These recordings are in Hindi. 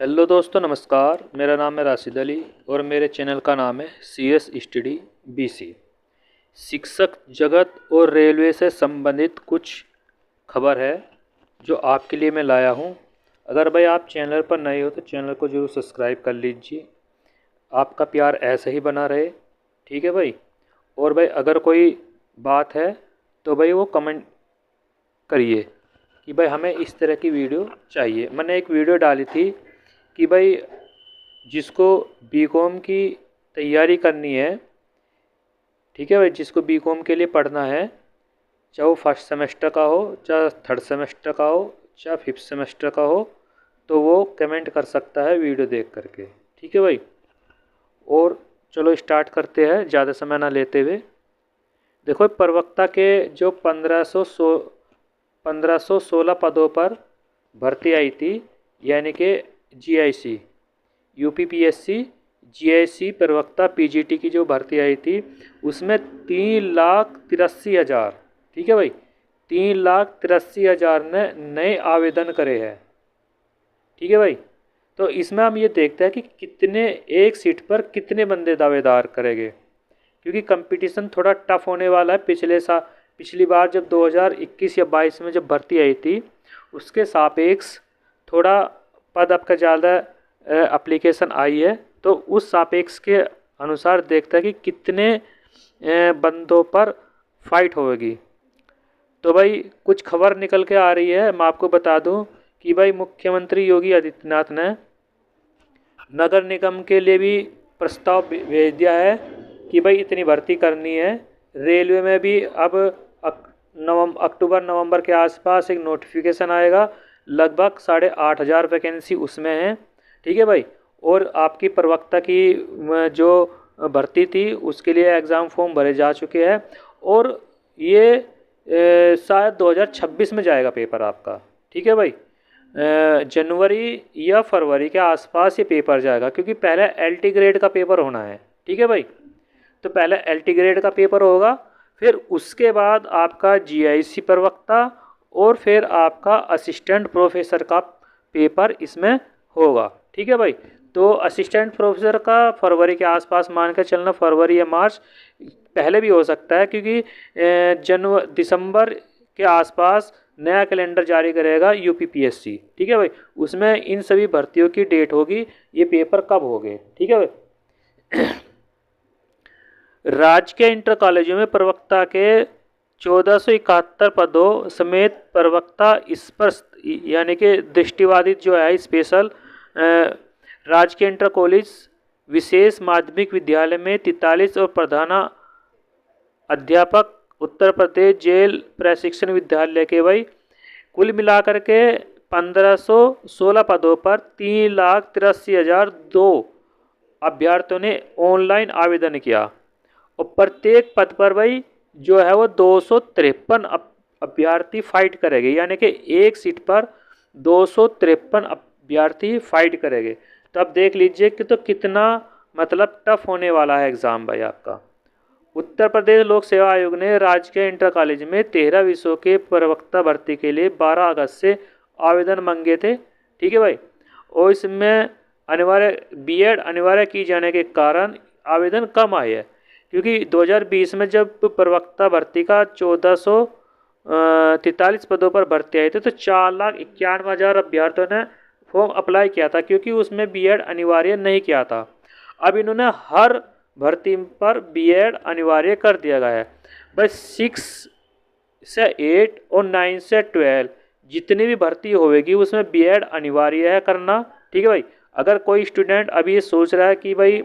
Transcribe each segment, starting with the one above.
हेलो दोस्तों, नमस्कार। मेरा नाम है राशिद अली और मेरे चैनल का नाम है CS स्टडी BC। शिक्षक जगत और रेलवे से संबंधित कुछ खबर है जो आपके लिए मैं लाया हूं। अगर भाई आप चैनल पर नए हो तो चैनल को जरूर सब्सक्राइब कर लीजिए। आपका प्यार ऐसे ही बना रहे, ठीक है भाई। और भाई अगर कोई बात है तो भाई वो कमेंट करिए कि भाई हमें इस तरह की वीडियो चाहिए। मैंने एक वीडियो डाली थी कि भाई जिसको बीकॉम की तैयारी करनी है, ठीक है भाई, जिसको बीकॉम के लिए पढ़ना है, चाहे वो फर्स्ट सेमेस्टर का हो, चाहे थर्ड सेमेस्टर का हो, चाहे फिफ्थ सेमेस्टर का हो, तो वो कमेंट कर सकता है वीडियो देख करके, ठीक है भाई। और चलो स्टार्ट करते हैं ज़्यादा समय ना लेते हुए। देखो, प्रवक्ता के जो 1516 पदों पर भर्ती आई थी, यानी कि GIC UPPSC GIC प्रवक्ता PGT की जो भर्ती आई थी, उसमें 3,83,000, ठीक है भाई, 3,83,000 ने नए आवेदन करे हैं, ठीक है भाई। तो इसमें हम ये देखते हैं कि कितने एक सीट पर कितने बंदे दावेदार करेंगे, क्योंकि कंपटीशन थोड़ा टफ होने वाला है। पिछली बार जब 2021 या 22 में जब भर्ती आई थी, उसके सापेक्ष थोड़ा पद आपका ज़्यादा एप्लीकेशन आई है, तो उस सापेक्ष के अनुसार देखता है कि कितने बंदों पर फाइट होगी। तो भाई कुछ खबर निकल के आ रही है, मैं आपको बता दूं कि भाई मुख्यमंत्री योगी आदित्यनाथ ने नगर निगम के लिए भी प्रस्ताव भेज दिया है कि भाई इतनी भर्ती करनी है। रेलवे में भी अब अक्टूबर नवंबर के आसपास एक नोटिफिकेशन आएगा, लगभग 8,500 वैकेंसी उसमें है, ठीक है भाई। और आपकी प्रवक्ता की जो भर्ती थी उसके लिए एग्ज़ाम फॉर्म भरे जा चुके हैं, और ये शायद 2026 में जाएगा पेपर आपका, ठीक है भाई। जनवरी या फरवरी के आसपास ये पेपर जाएगा, क्योंकि पहले LT ग्रेड का पेपर होना है, ठीक है भाई। तो पहले LT ग्रेड का पेपर होगा, फिर उसके बाद आपका GIC प्रवक्ता, और फिर आपका असिस्टेंट प्रोफेसर का पेपर इसमें होगा, ठीक है भाई। तो असिस्टेंट प्रोफेसर का फरवरी के आसपास मान कर चलना, फरवरी या मार्च, पहले भी हो सकता है, क्योंकि दिसंबर के आसपास नया कैलेंडर जारी करेगा UPPSC, ठीक है भाई। उसमें इन सभी भर्तियों की डेट होगी, ये पेपर कब होंगे, ठीक है भाई। राजकीय इंटर कॉलेजों में प्रवक्ता के 1471 पदों समेत प्रवक्ता स्पर्श यानी कि दृष्टिबाधित जो है स्पेशल राजकीय इंटर कॉलेज विशेष माध्यमिक विद्यालय में 43 और प्रधान अध्यापक उत्तर प्रदेश जेल प्रशिक्षण विद्यालय के भाई कुल मिलाकर के 1516 पदों पर 3,83,002 अभ्यर्थियों ने ऑनलाइन आवेदन किया, और प्रत्येक पद पर भाई जो है वो 253 अभ्यर्थी फाइट करेंगे, यानी कि एक सीट पर 253 अभ्यर्थी फाइट करेंगे। तो अब देख लीजिए कि तो कितना मतलब टफ होने वाला है एग्ज़ाम भाई आपका। उत्तर प्रदेश लोक सेवा आयोग ने राजकीय इंटर कॉलेज में 13 विषयों के प्रवक्ता भर्ती के लिए 12 अगस्त से आवेदन मांगे थे, ठीक है भाई। और इसमें BEd अनिवार्य की जाने के कारण आवेदन कम आए हैं, क्योंकि 2020 में जब प्रवक्ता भर्ती का 1443 पदों पर भर्ती आई थी, तो 4,91,000 अभ्यर्थियों ने फॉर्म अप्लाई किया था, क्योंकि उसमें BEd अनिवार्य नहीं किया था। अब इन्होंने हर भर्ती पर BEd अनिवार्य कर दिया गया है। बस 6 से 8 और 9 से 12 जितनी भी भर्ती होगी उसमें BEd अनिवार्य है करना, ठीक है भाई। अगर कोई स्टूडेंट अभी ये सोच रहा है कि भाई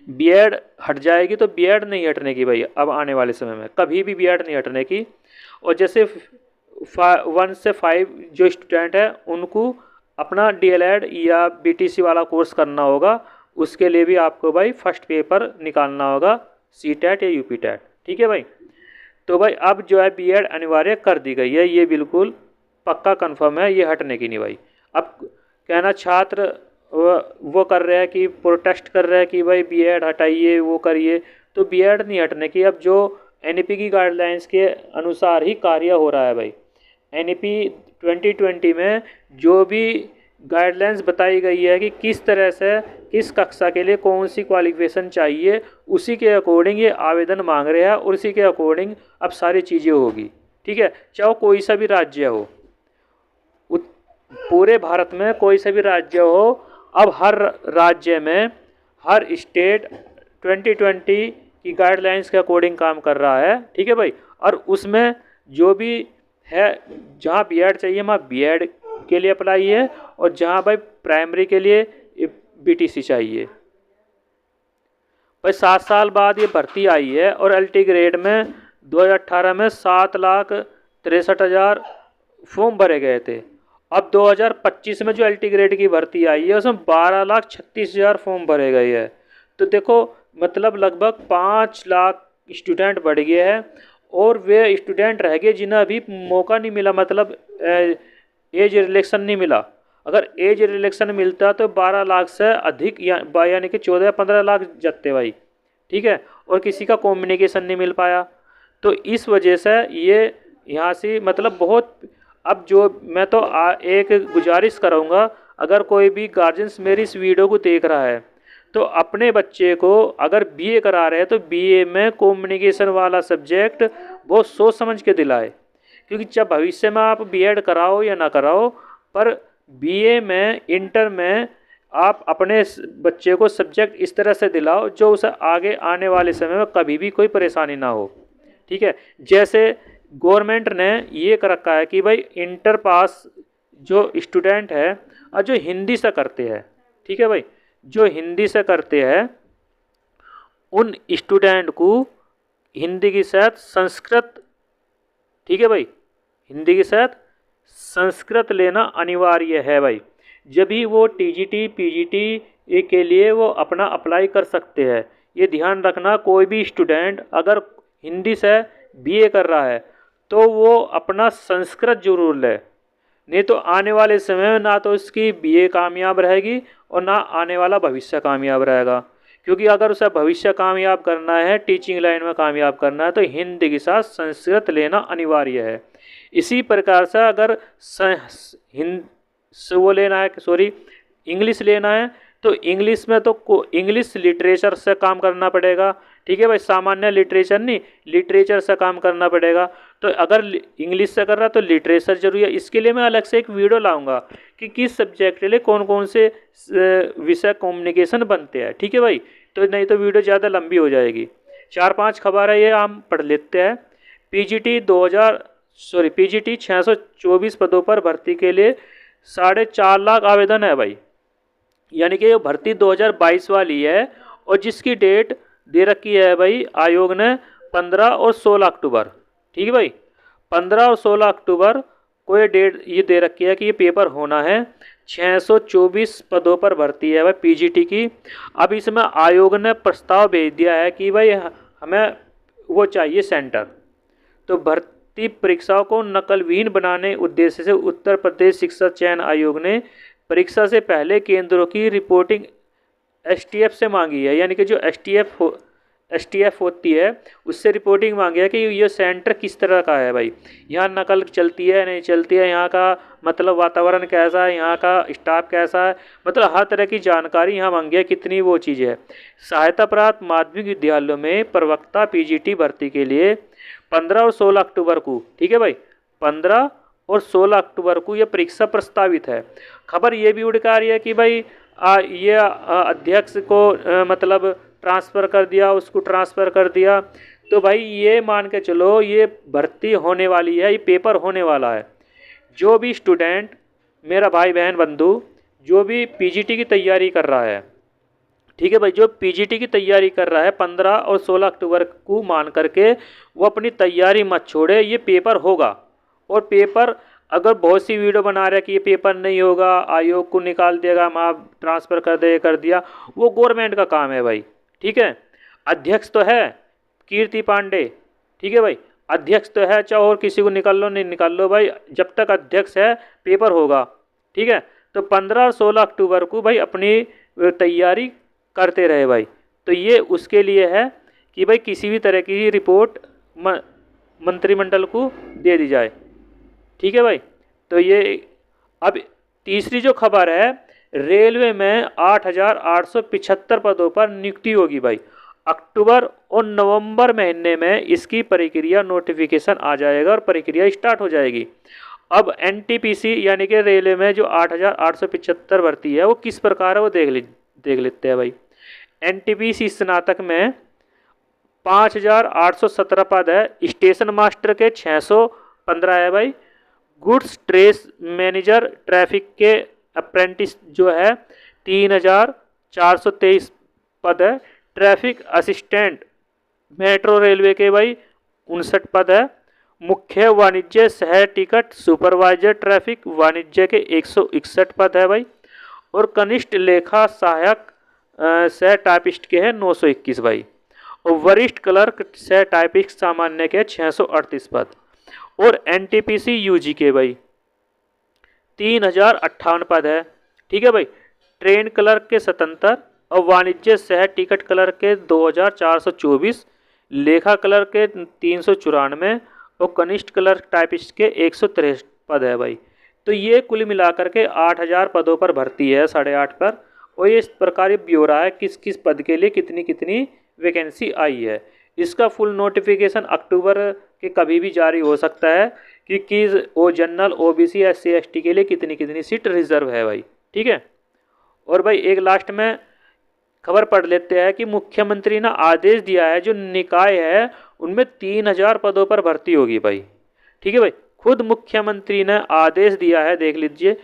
BEd हट जाएगी, तो BEd नहीं हटने की भाई, अब आने वाले समय में कभी भी BEd नहीं हटने की। और जैसे 1 से 5 जो स्टूडेंट है उनको अपना DLED या BTC वाला कोर्स करना होगा, उसके लिए भी आपको भाई फर्स्ट पेपर निकालना होगा, CTET या UPTET, ठीक है भाई। तो भाई अब जो है BEd अनिवार्य कर दी गई है, ये बिल्कुल पक्का कंफर्म है, ये हटने की नहीं भाई। अब कहना छात्र वो कर रहे हैं कि प्रोटेस्ट कर रहे हैं कि भाई BEd हटाइए, वो करिए, तो BEd नहीं हटने की। अब जो NEP की गाइडलाइंस के अनुसार ही कार्य हो रहा है भाई। NEP 2020 में जो भी गाइडलाइंस बताई गई है कि किस तरह से किस कक्षा के लिए कौन सी क्वालिफिकेशन चाहिए, उसी के अकॉर्डिंग ये आवेदन मांग रहे हैं और उसी के अकॉर्डिंग अब सारी चीज़ें होगी। ठीक है, चाहे कोई सा भी राज्य हो, पूरे भारत में कोई सा भी राज्य हो, अब हर राज्य में हर स्टेट 2020 की गाइडलाइंस के अकॉर्डिंग काम कर रहा है। ठीक है भाई, और उसमें जो भी है, जहाँ बीएड चाहिए वहाँ बीएड के लिए अप्लाई है, और जहाँ भाई प्राइमरी के लिए बीटीसी चाहिए। भाई 7 साल बाद ये भर्ती आई है और एलटी ग्रेड में 2018 में 7,63,000 फॉर्म भरे गए थे। अब 2025 में जो एलटी ग्रेड की भर्ती आई है उसमें 12,36,000 फॉर्म भरे गए हैं। तो देखो मतलब लगभग 5 लाख स्टूडेंट बढ़ गए हैं, और वे स्टूडेंट रह गए जिन्हें अभी मौका नहीं मिला, मतलब एज रिलैक्सेशन नहीं मिला। अगर एज रिलैक्सेशन मिलता तो 12 लाख से अधिक यानी कि 14-15 लाख जाते भाई। ठीक है, और किसी का कम्युनिकेशन नहीं मिल पाया, तो इस वजह से ये यहाँ से मतलब बहुत। अब जो मैं तो एक गुजारिश करूँगा, अगर कोई भी गार्जियंस मेरी इस वीडियो को देख रहा है तो अपने बच्चे को अगर बीए करा रहे हैं तो बीए में कम्युनिकेशन वाला सब्जेक्ट बहुत सोच समझ के दिलाए, क्योंकि जब भविष्य में आप बीएड कराओ या ना कराओ, पर बीए में इंटर में आप अपने बच्चे को सब्जेक्ट इस तरह से दिलाओ जो उसे आगे आने वाले समय में कभी भी कोई परेशानी ना हो। ठीक है, जैसे गवर्नमेंट ने ये कर रखा है कि भाई इंटर पास जो स्टूडेंट है और जो हिंदी से करते हैं, ठीक है भाई, जो हिंदी से करते हैं उन स्टूडेंट को हिंदी के साथ संस्कृत, ठीक है भाई, हिंदी के साथ संस्कृत लेना अनिवार्य है भाई, जब भी वो टीजीटी पीजीटी के लिए वो अपना अप्लाई कर सकते हैं। ये ध्यान रखना, कोई भी स्टूडेंट अगर हिंदी से बीए कर रहा है तो वो अपना संस्कृत जरूर ले, नहीं तो आने वाले समय में ना तो उसकी बीए कामयाब रहेगी और ना आने वाला भविष्य कामयाब रहेगा। क्योंकि अगर उसे भविष्य कामयाब करना है, टीचिंग लाइन में कामयाब करना है, तो हिंदी के साथ संस्कृत लेना अनिवार्य है। इसी प्रकार से अगर वो लेना है, सॉरी इंग्लिश लेना है, तो इंग्लिश में तो इंग्लिश लिटरेचर से काम करना पड़ेगा। ठीक है भाई, सामान्य लिटरेचर नहीं, लिटरेचर से काम करना पड़ेगा। तो अगर इंग्लिश से कर रहा तो लिटरेचर जरूरी है। इसके लिए मैं अलग से एक वीडियो लाऊंगा कि किस सब्जेक्ट के लिए कौन कौन से विषय कम्युनिकेशन बनते हैं। ठीक है भाई, तो नहीं तो वीडियो ज़्यादा लंबी हो जाएगी। 4-5 खबर है ये हम पढ़ लेते हैं। पीजीटी 624 पदों पर भर्ती के लिए 4.5 लाख आवेदन है भाई, यानी कि ये भर्ती 2022 वाली है, और जिसकी डेट दे रखी है भाई आयोग ने 15 और 16 अक्टूबर। ठीक है भाई, 15 और 16 अक्टूबर को ये डेट ये दे रखी है कि ये पेपर होना है। 624 पदों पर भर्ती है भाई पीजीटी की। अब इसमें आयोग ने प्रस्ताव भेज दिया है कि भाई हमें वो चाहिए सेंटर। तो भर्ती परीक्षाओं को नकलविहीन बनाने उद्देश्य से उत्तर प्रदेश शिक्षा चयन आयोग ने परीक्षा से पहले केंद्रों की रिपोर्टिंग एसटीएफ से मांगी है, यानी कि जो एसटीएफ होती है उससे रिपोर्टिंग मांगी है कि ये सेंटर किस तरह का है भाई, यहाँ नकल चलती है नहीं चलती है, यहाँ का मतलब वातावरण कैसा है, यहाँ का स्टाफ कैसा है, मतलब हर तरह की जानकारी यहाँ मांगी है, कितनी वो चीज़ है। सहायता प्राप्त माध्यमिक विद्यालयों में प्रवक्ता पीजीटी भर्ती के लिए 15 और 16 अक्टूबर को, ठीक है भाई, 15 और 16 अक्टूबर को ये परीक्षा प्रस्तावित है। खबर ये भी उड़ के आ रही है कि भाई ये अध्यक्ष को मतलब ट्रांसफ़र कर दिया, उसको ट्रांसफ़र कर दिया। तो भाई ये मान के चलो ये भर्ती होने वाली है, ये पेपर होने वाला है। जो भी स्टूडेंट, मेरा भाई बहन बंधु जो भी पीजीटी की तैयारी कर रहा है, ठीक है भाई, जो पीजीटी की तैयारी कर रहा है 15 और 16 अक्टूबर को मान करके वो अपनी तैयारी मत छोड़े, ये पेपर होगा। और पेपर अगर बहुत सी वीडियो बना रहे हैं कि ये पेपर नहीं होगा, आयोग को निकाल देगा, हम आप ट्रांसफ़र कर दिया, वो गवर्नमेंट का काम है भाई। ठीक है, अध्यक्ष तो है कीर्ति पांडे, ठीक है भाई, अध्यक्ष तो है, चाहे और किसी को निकाल लो नहीं निकाल लो भाई, जब तक अध्यक्ष है पेपर होगा। ठीक है, तो 15 और 16 अक्टूबर को भाई अपनी तैयारी करते रहे भाई। तो ये उसके लिए है कि भाई किसी भी तरह की रिपोर्ट मंत्रिमंडल को दे दी जाए। ठीक है भाई, तो ये अब तीसरी जो खबर है, रेलवे में 8,875 पदों पर नियुक्ति होगी भाई। अक्टूबर और नवंबर महीने में इसकी प्रक्रिया नोटिफिकेशन आ जाएगा और प्रक्रिया स्टार्ट हो जाएगी। अब एनटीपीसी यानी कि रेलवे में जो 8,875 भर्ती है वो किस प्रकार है वो देख लेते हैं भाई। एनटीपीसी स्नातक में 5,817 पद है। स्टेशन मास्टर के 615 है भाई। गुड्स ट्रेस मैनेजर ट्रैफिक के अप्रेंटिस जो है 3,423 पद है। ट्रैफिक असिस्टेंट मेट्रो रेलवे के भाई 59 पद है। मुख्य वाणिज्य सह टिकट सुपरवाइजर ट्रैफिक वाणिज्य के 161 पद है भाई। और कनिष्ठ लेखा सहायक सह टाइपिस्ट के हैं 921 भाई। और वरिष्ठ क्लर्क सह टाइपिस्ट सामान्य के 638 पद। और एनटीपीसी यूजी के भाई 3,058 पद है। ठीक है भाई। ट्रेन क्लर्क के 77 और वाणिज्य सह टिकट क्लर्क के 2,424, लेखा क्लर्क के 394 और कनिष्ठ क्लर्क टाइपिस्ट के 163 पद है भाई। तो ये कुल मिलाकर के 8,000 पदों पर भर्ती है 8.5 पर। और ये इस प्रकार ब्यौरा है किस किस पद के लिए कितनी कितनी वैकेंसी आई है। इसका फुल नोटिफिकेशन अक्टूबर के कभी भी जारी हो सकता है कि किस ओ जनरल ओबीसी एससी एसटी के लिए कितनी कितनी सीट रिजर्व है भाई। ठीक है। और भाई एक लास्ट में खबर पढ़ लेते हैं कि मुख्यमंत्री ने आदेश दिया है जो निकाय है उनमें 3,000 पदों पर भर्ती होगी भाई। ठीक है भाई। खुद मुख्यमंत्री ने आदेश दिया है, देख लीजिए।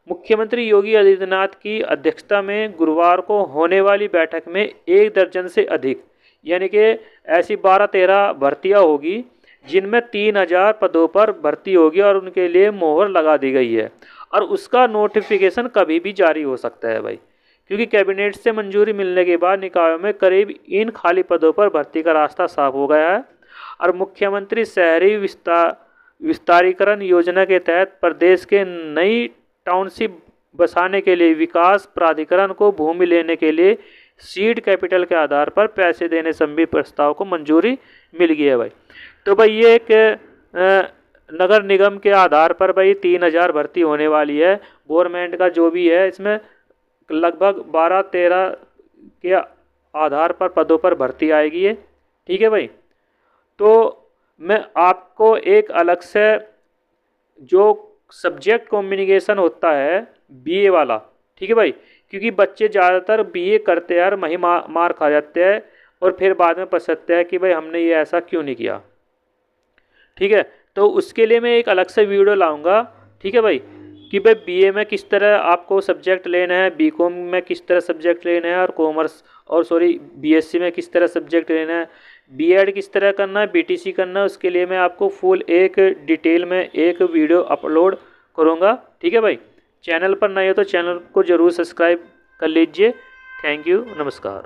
मुख्यमंत्री योगी आदित्यनाथ की अध्यक्षता में गुरुवार को होने वाली बैठक में 1 दर्जन से अधिक यानी कि ऐसी 12-13 भर्तियां होगी जिनमें 3,000 पदों पर भर्ती होगी और उनके लिए मोहर लगा दी गई है। और उसका नोटिफिकेशन कभी भी जारी हो सकता है भाई, क्योंकि कैबिनेट से मंजूरी मिलने के बाद निकायों में करीब इन खाली पदों पर भर्ती का रास्ता साफ हो गया है। और मुख्यमंत्री शहरी विस्तारीकरण योजना के तहत प्रदेश के नई टाउनशिप बसाने के लिए विकास प्राधिकरण को भूमि लेने के लिए सीड कैपिटल के आधार पर पैसे देने संबंधी प्रस्ताव को मंजूरी मिल गई है भाई। तो भाई ये एक नगर निगम के आधार पर भाई 3,000 भर्ती होने वाली है। गवर्नमेंट का जो भी है इसमें लगभग 12-13 के आधार पर पदों पर भर्ती आएगी है। ठीक है भाई। तो मैं आपको एक अलग से जो सब्जेक्ट कम्युनिकेशन होता है बीए वाला, ठीक है भाई, क्योंकि बच्चे ज़्यादातर बीए करते हैं और वहीं मार खा जाते हैं और फिर बाद में पछताते हैं कि भाई हमने ये ऐसा क्यों नहीं किया। ठीक है। तो उसके लिए मैं एक अलग से वीडियो लाऊंगा। ठीक है भाई, कि भाई बीए में किस तरह आपको सब्जेक्ट लेना है, बीकॉम में किस तरह सब्जेक्ट लेना है, और कॉमर्स और बीएससी में किस तरह सब्जेक्ट लेना है, बीएड किस तरह करना है, बीटीसी करना है। उसके लिए मैं आपको फुल एक डिटेल में एक वीडियो अपलोड करूँगा। ठीक है भाई। चैनल पर नए हो तो चैनल को ज़रूर सब्सक्राइब कर लीजिए। थैंक यू, नमस्कार।